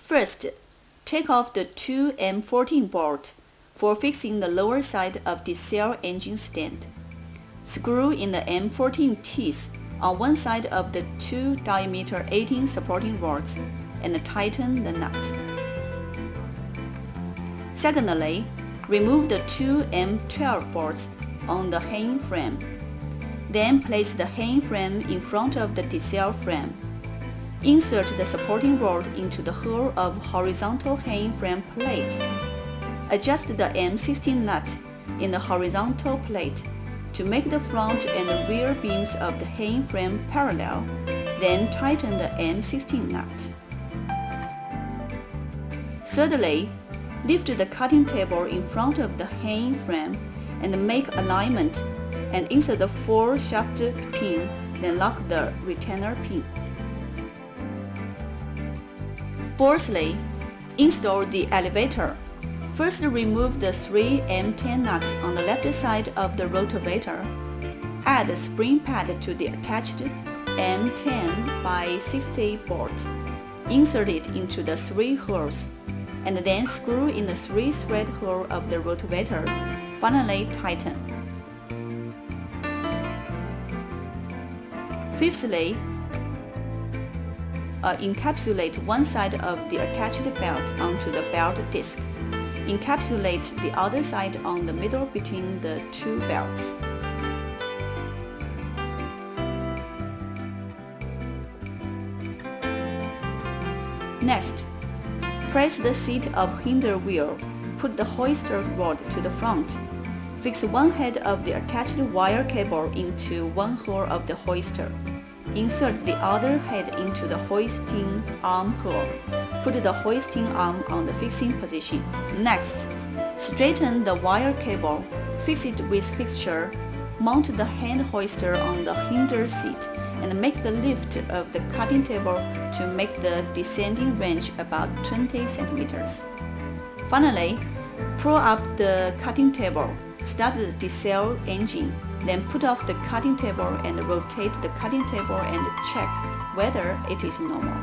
First, take off the 2M14 bolt for fixing the lower side of the diesel engine stand. Screw in the M14 teeth on one side of the 2 diameter 18 supporting rods and tighten the nut. Secondly, remove the 2 M12 bolts on the hang frame. Then place the hang frame in front of the diesel frame. Insert the supporting rod into the hull of horizontal hang frame plate. Adjust the M16 nut in the horizontal plate to make the front and rear beams of the hang frame parallel, then tighten the M16 nut. Thirdly, lift the cutting table in front of the hang frame and make alignment and insert the 4 shaft pin, then lock the retainer pin. Fourthly, install the elevator. First, remove the 3 M10 nuts on the left side of the rotavator. Add a spring pad to the attached M10 by 60 bolt. Insert it into the 3 holes, and then screw in the 3-thread hole of the rotavator. Finally, tighten. Fifthly, encapsulate one side of the attached belt onto the belt disc. Encapsulate the other side on the middle between the 2 belts. Next, press the seat of hinder wheel. Put the hoister rod to the front. Fix one head of the attached wire cable into one hole of the hoister. Insert the other head into the hoisting arm hole. Put the hoisting arm on the fixing position. Next, straighten the wire cable. Fix it with fixture. Mount the hand hoister on the hinder seat and make the lift of the cutting table to make the descending range about 20 centimeters. Finally, pull up the cutting table. Start the diesel engine, then put off the cutting table and rotate the cutting table and check whether it is normal.